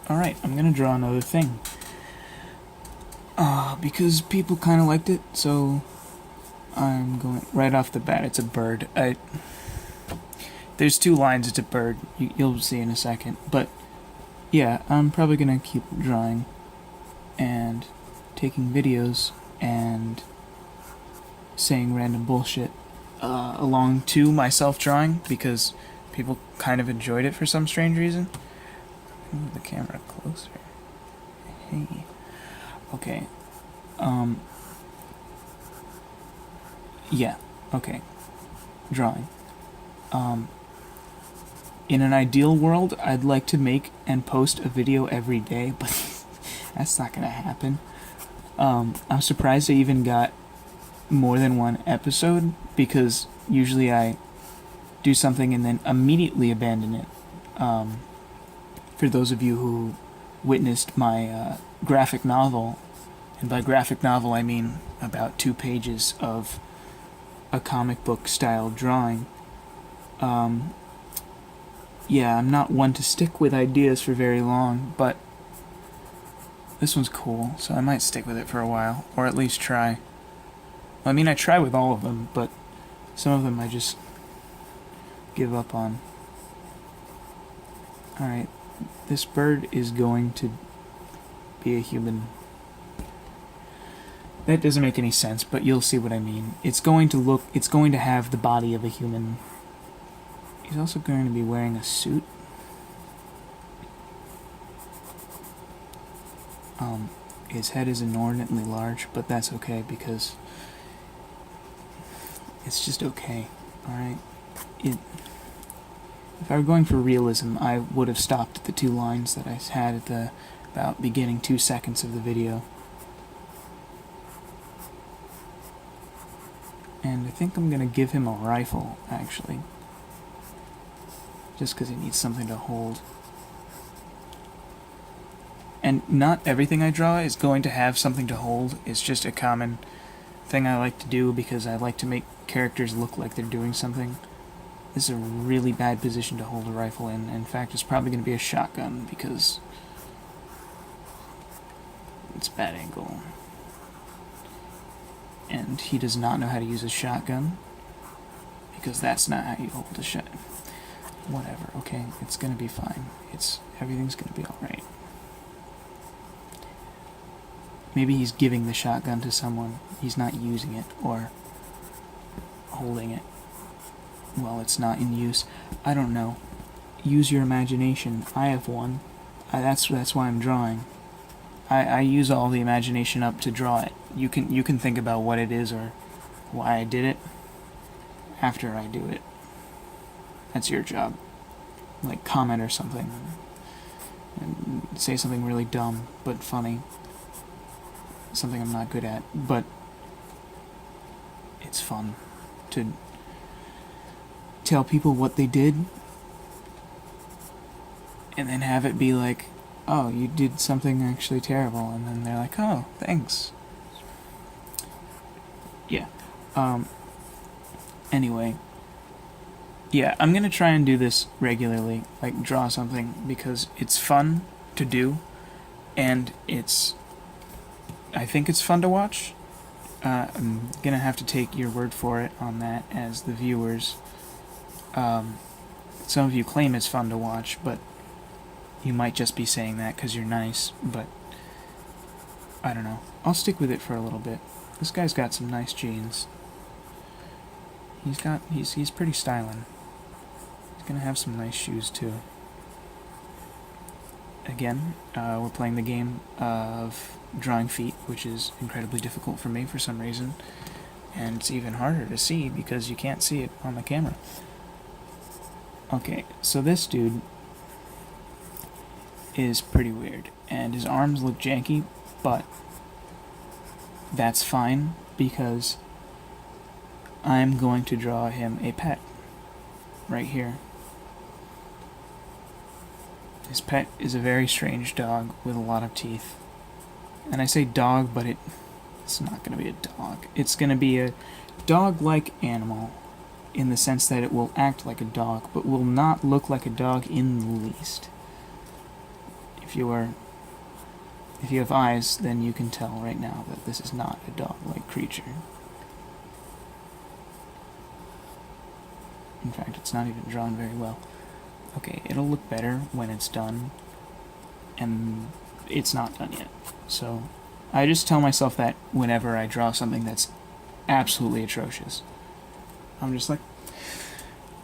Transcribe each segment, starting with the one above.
Alright, I'm gonna draw another thing. Because people kind of liked it, so I'm going right off the bat. It's a bird. There's two lines. It's a bird. You'll see in a second. But yeah, I'm probably gonna keep drawing and taking videos and saying random bullshit along to myself drawing because people kind of enjoyed it for some strange reason. Move the camera closer. Hey. Okay. Yeah. Okay. Drawing. In an ideal world, I'd like to make and post a video every day, but that's not gonna happen. I'm surprised I even got more than one episode, because usually I do something and then immediately abandon it. For those of you who witnessed my graphic novel, and by graphic novel I mean about 2 pages of a comic book style drawing, yeah, I'm not one to stick with ideas for very long, but this one's cool, so I might stick with it for a while, or at least try. Well, I mean, I try with all of them, but some of them I just give up on. Alright, this bird is going to be a human. That doesn't make any sense, but you'll see what I mean. It's going to have the body of a human. He's also going to be wearing a suit. His head is inordinately large, but that's okay because it's just okay, alright? If I were going for realism, I would have stopped at the 2 lines that I had at the about beginning 2 seconds of the video. And I think I'm gonna give him a rifle, actually. Just because he needs something to hold. And not everything I draw is going to have something to hold. It's just a common thing I like to do because I like to make characters look like they're doing something. This is a really bad position to hold a rifle in. In fact, it's probably going to be a shotgun because it's a bad angle. And he does not know how to use a shotgun because that's not how you hold a shotgun. Whatever, okay, it's gonna be fine. Everything's gonna be alright. Maybe he's giving the shotgun to someone. He's not using it or holding it while it's not in use. I don't know. Use your imagination. I have one. That's why I'm drawing. I use all the imagination up to draw it. You can think about what it is or why I did it after I do it. That's your job. Like, comment or something. And say something really dumb, but funny. Something I'm not good at, but it's fun to tell people what they did and then have it be like, oh, you did something actually terrible, and then they're like, oh, thanks. Yeah. Anyway. Yeah, I'm gonna try and do this regularly, like draw something, because it's fun to do, and I think it's fun to watch. I'm gonna have to take your word for it on that as the viewers. Some of you claim it's fun to watch, but you might just be saying that because you're nice, but I don't know. I'll stick with it for a little bit. This guy's got some nice jeans. He's pretty styling. He's gonna have some nice shoes too. Again, we're playing the game of drawing feet, which is incredibly difficult for me for some reason, and it's even harder to see because you can't see it on the camera. Okay, so this dude is pretty weird, and his arms look janky, but that's fine because I'm going to draw him a pet right here. His pet is a very strange dog with a lot of teeth. And I say dog, but it's not going to be a dog. It's going to be a dog-like animal in the sense that it will act like a dog, but will not look like a dog in the least. If if you have eyes, then you can tell right now that this is not a dog-like creature. In fact, it's not even drawn very well. Okay, it'll look better when it's done, and it's not done yet. So I just tell myself that whenever I draw something that's absolutely atrocious. I'm just like,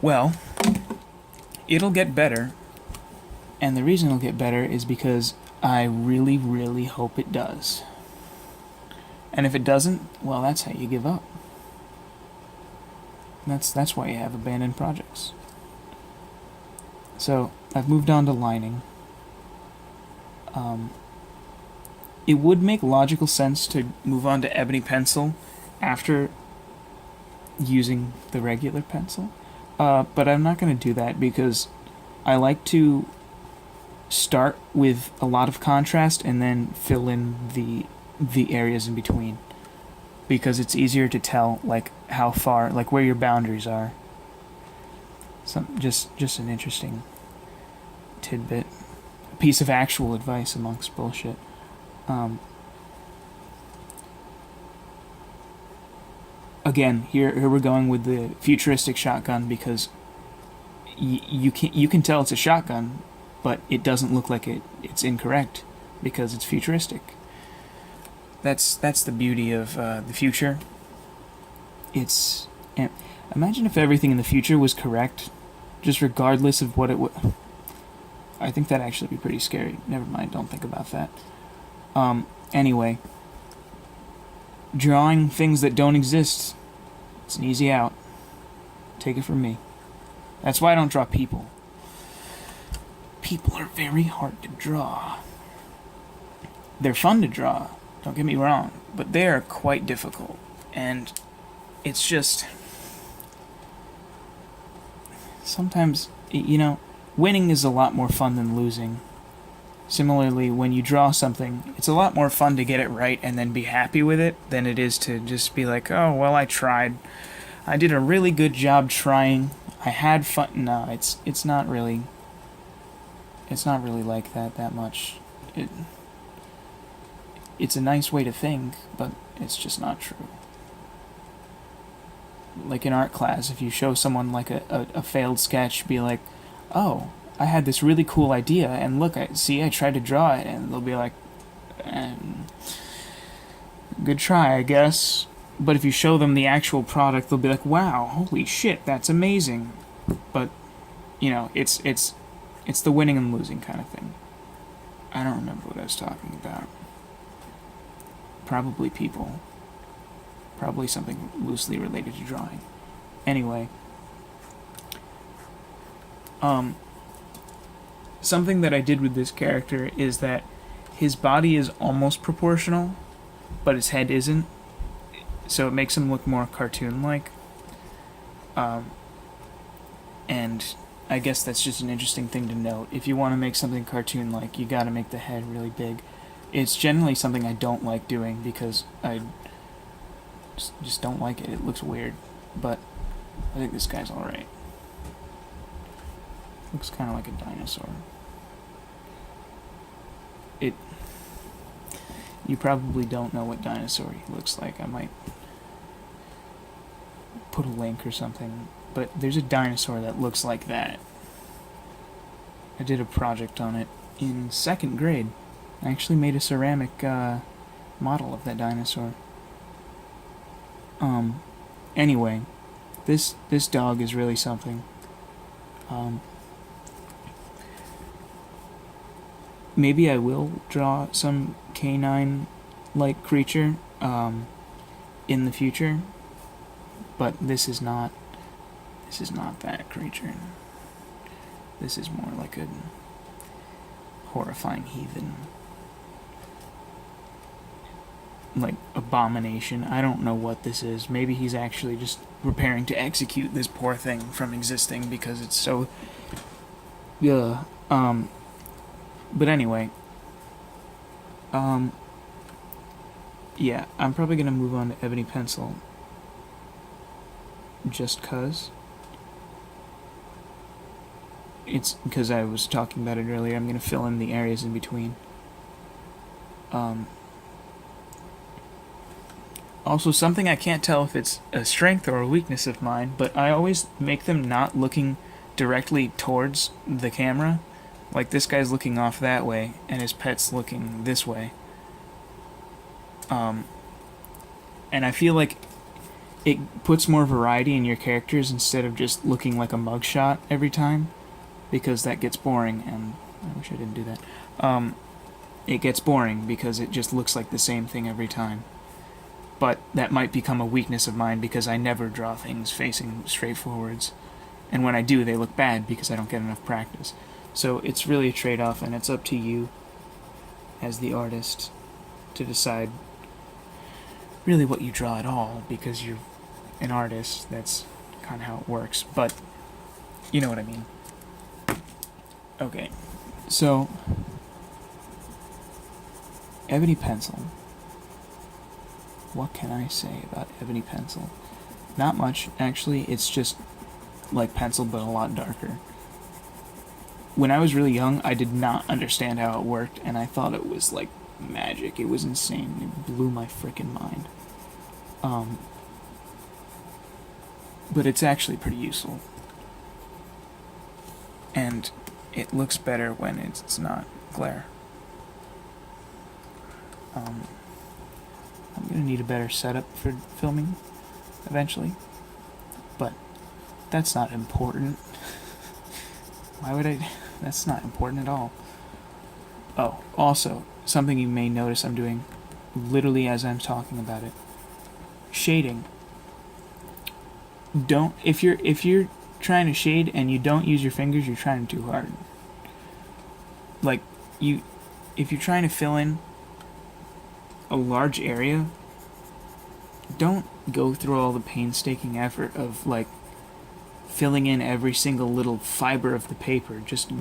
well, it'll get better, and the reason it'll get better is because I really, really hope it does. And if it doesn't, well, that's how you give up. That's why you have abandoned projects. So I've moved on to lining. It would make logical sense to move on to ebony pencil after using the regular pencil, but I'm not going to do that because I like to start with a lot of contrast and then fill in the areas in between, because it's easier to tell like how far, like where your boundaries are. Just an interesting tidbit, a piece of actual advice amongst bullshit. Again, here we're going with the futuristic shotgun because you can tell it's a shotgun, but it doesn't look like it's incorrect because it's futuristic. That's the beauty of the future. Imagine if everything in the future was correct, just regardless of what it would. I think that'd actually be pretty scary. Never mind, don't think about that. Anyway, drawing things that don't exist, it's an easy out. Take it from me. That's why I don't draw people. People are very hard to draw. They're fun to draw, don't get me wrong, but they are quite difficult. And it's just... sometimes, winning is a lot more fun than losing. Similarly, when you draw something, it's a lot more fun to get it right and then be happy with it than it is to just be like, oh, well, I tried. I did a really good job trying. I had fun. No, it's not really like that much. It's a nice way to think, but it's just not true. Like in art class, if you show someone like a failed sketch, be like, oh, I had this really cool idea, and look, I tried to draw it, and they'll be like, good try, I guess. But if you show them the actual product, they'll be like, wow, holy shit, that's amazing. But, it's the winning and losing kind of thing. I don't remember what I was talking about. Probably people. Probably something loosely related to drawing. Anyway. Something that I did with this character is that his body is almost proportional, but his head isn't. So it makes him look more cartoon-like. And I guess that's just an interesting thing to note. If you want to make something cartoon-like, you gotta make the head really big. It's generally something I don't like doing because I just don't like it. It looks weird. But I think this guy's alright. Looks kind of like a dinosaur. You probably don't know what dinosaur he looks like. I might put a link or something. But there's a dinosaur that looks like that. I did a project on it in 2nd grade. I actually made a ceramic model of that dinosaur. Anyway, this dog is really something. Maybe I will draw some canine-like creature in the future, but this is not that creature. This is more like a horrifying heathen, like abomination. I don't know what this is. Maybe he's actually just preparing to execute this poor thing from existing because it's so... But anyway, yeah, I'm probably gonna move on to ebony pencil, just 'cause it's because I was talking about it earlier. I'm going to fill in the areas in between. Also, something I can't tell if it's a strength or a weakness of mine, but I always make them not looking directly towards the camera. Like, this guy's looking off that way, and his pet's looking this way. And I feel like it puts more variety in your characters instead of just looking like a mugshot every time, because that gets boring, and I wish I didn't do that. It gets boring because it just looks like the same thing every time. But that might become a weakness of mine because I never draw things facing straight forwards. And when I do, they look bad because I don't get enough practice. So it's really a trade-off, and it's up to you as the artist to decide really what you draw at all, because you're an artist. That's kind of how it works. But you know what I mean. Okay, so ebony pencil. What can I say about ebony pencil? Not much, actually. It's just like pencil, but a lot darker. When I was really young, I did not understand how it worked, and I thought it was like magic. It was insane. It blew my freaking mind. But it's actually pretty useful. And it looks better when it's not glare. I'm going to need a better setup for filming eventually, but that's not important. Why would I? That's not important at all. Oh, also, something you may notice I'm doing literally as I'm talking about it. Shading. If you're trying to shade and you don't use your fingers, you're trying too hard. Like, if you're trying to fill in a large area, don't go through all the painstaking effort of like filling in every single little fiber of the paper. Just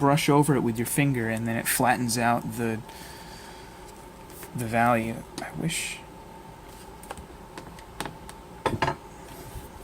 brush over it with your finger, and then it flattens out the value. I wish.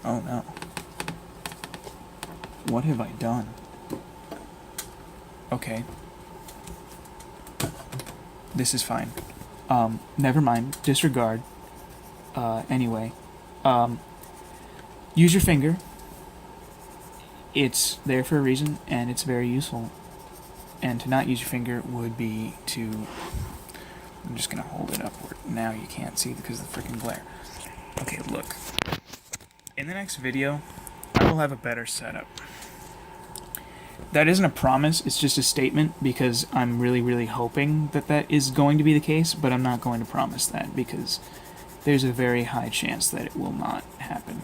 Oh no. What have I done? Okay. This is fine. Never mind. Disregard. Anyway. Use your finger. It's there for a reason, and it's very useful. And to not use your finger would be to... I'm just going to hold it upward. Now you can't see because of the freaking glare. Okay, look. In the next video, I will have a better setup. That isn't a promise, it's just a statement, because I'm really, really hoping that that is going to be the case, but I'm not going to promise that, because there's a very high chance that it will not happen.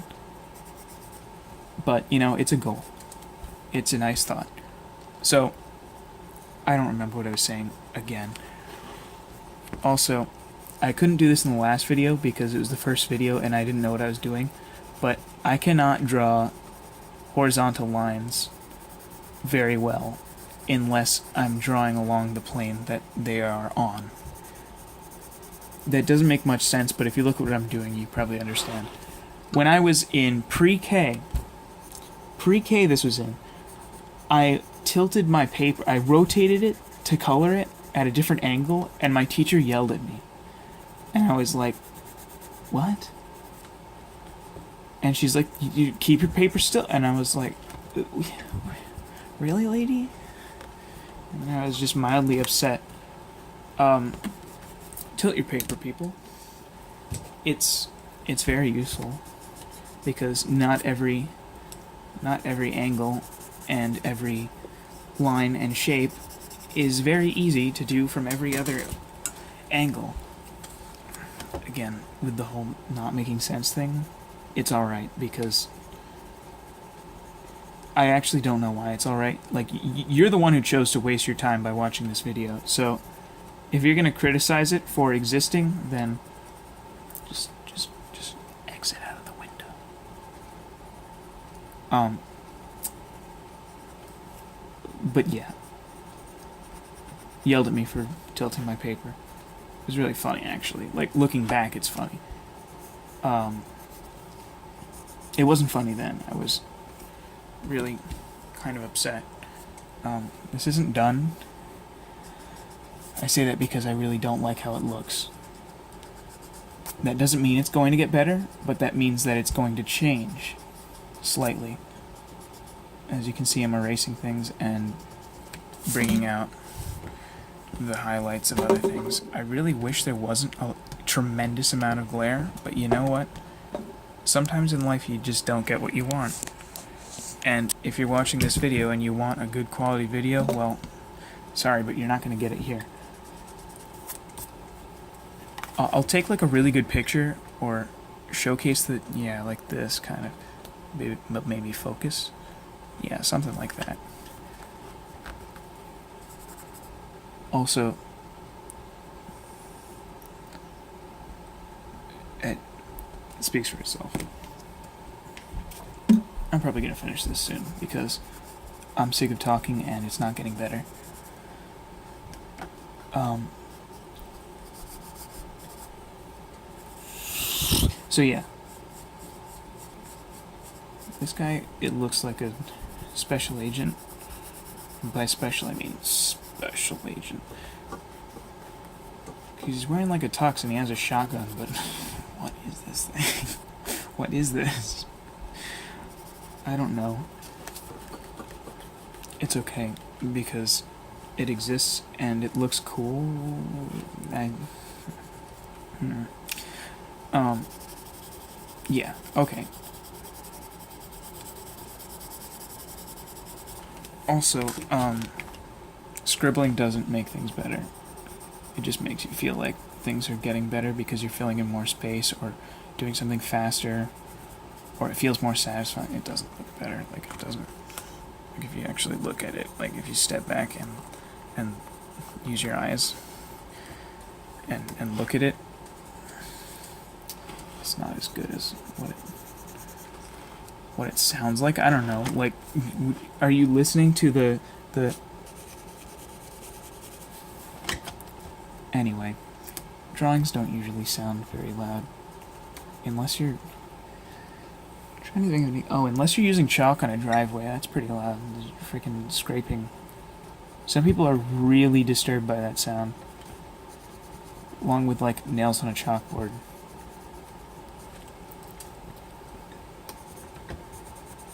But, you know, it's a goal. It's a nice thought. So, I don't remember what I was saying again. Also, I couldn't do this in the last video because it was the first video and I didn't know what I was doing, but I cannot draw horizontal lines very well unless I'm drawing along the plane that they are on. That doesn't make much sense, but if you look at what I'm doing, you probably understand. When I was in pre-K this was in, I tilted my paper, I rotated it to color it at a different angle, and my teacher yelled at me. And I was like, what? And she's like, you keep your paper still. And I was like, really, lady? And I was just mildly upset. Tilt your paper, people. It's very useful, because not every angle and every line and shape is very easy to do from every other angle. Again, with the whole not making sense thing, it's alright, because I actually don't know why it's alright. Like, you're the one who chose to waste your time by watching this video, so if you're gonna criticize it for existing, then just exit out of the window. But yeah. Yelled at me for tilting my paper. It was really funny, actually. Like, looking back, it's funny. It wasn't funny then. I was really kind of upset. This isn't done. I say that because I really don't like how it looks. That doesn't mean it's going to get better, but that means that it's going to change slightly. As you can see, I'm erasing things and bringing out the highlights of other things. I really wish there wasn't a tremendous amount of glare, but you know what? Sometimes in life you just don't get what you want. And if you're watching this video and you want a good quality video, well, sorry, but you're not going to get it here. I'll take like a really good picture or showcase the, yeah, like this kind of, maybe focus. Yeah, something like that. Also, it speaks for itself. I'm probably going to finish this soon because I'm sick of talking and it's not getting better. So yeah. This guy, it looks like a special agent. By special, I mean special agent. He's wearing like a tux and he has a shotgun, but what is this thing? What is this? I don't know. It's okay, because it exists and it looks cool. Yeah, okay. Also, scribbling doesn't make things better. It just makes you feel like things are getting better because you're filling in more space or doing something faster, or it feels more satisfying. It doesn't look better. Like, it doesn't. Like, if you actually look at it, like, if you step back and use your eyes and look at it, it's not as good as what it sounds like. I don't know. Like, are you listening to the Anyway, drawings don't usually sound very loud unless you're trying to think of any. Oh, unless you're using chalk on a driveway, that's pretty loud. There's freaking scraping. Some people are really disturbed by that sound, along with like nails on a chalkboard.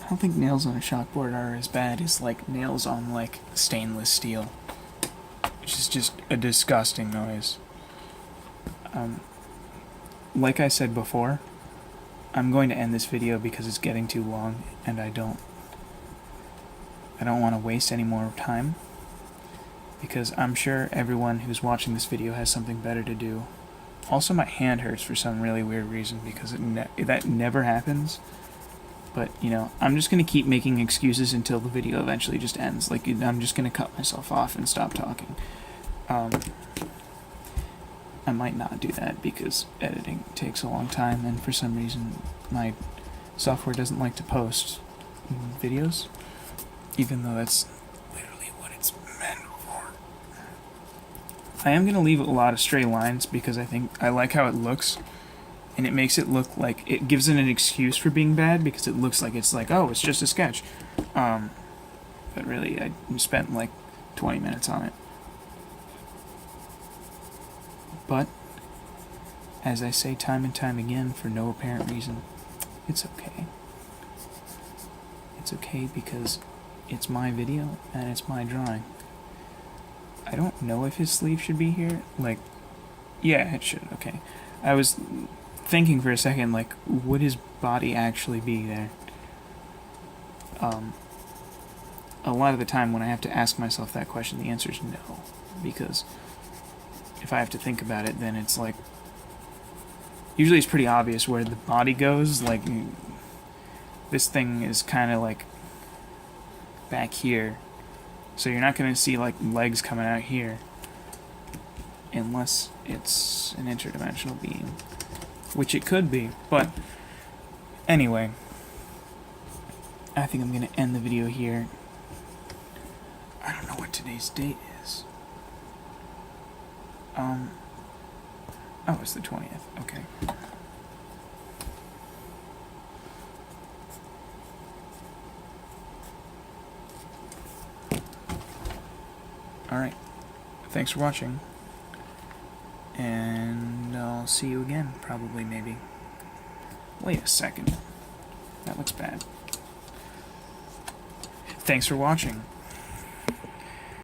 I don't think nails on a chalkboard are as bad as like nails on like stainless steel, which is just a disgusting noise. Like I said before, I'm going to end this video because it's getting too long and I don't want to waste any more time, because I'm sure everyone who's watching this video has something better to do. Also, my hand hurts for some really weird reason because that never happens. But, you know, I'm just going to keep making excuses until the video eventually just ends. Like, I'm just going to cut myself off and stop talking. I might not do that because editing takes a long time, and for some reason my software doesn't like to post videos, even though that's literally what it's meant for. I am going to leave a lot of stray lines because I like how it looks. And it makes it look like, it gives it an excuse for being bad because it looks like it's like, oh, it's just a sketch. But really, I spent like 20 minutes on it. But, as I say time and time again, for no apparent reason, it's okay. It's okay because it's my video and it's my drawing. I don't know if his sleeve should be here. Like, yeah, it should, okay. I was thinking for a second, like, would his body actually be there? A lot of the time when I have to ask myself that question, the answer is no, because if I have to think about it, then it's like, usually it's pretty obvious where the body goes. Like, this thing is kind of like back here, so you're not going to see like legs coming out here unless it's an interdimensional being. Which it could be, but anyway, I think I'm going to end the video here. I don't know what today's date is. Oh, it's the 20th, okay. Alright. Thanks for watching. And I'll see you again, probably, maybe. Wait a second. That looks bad. Thanks for watching.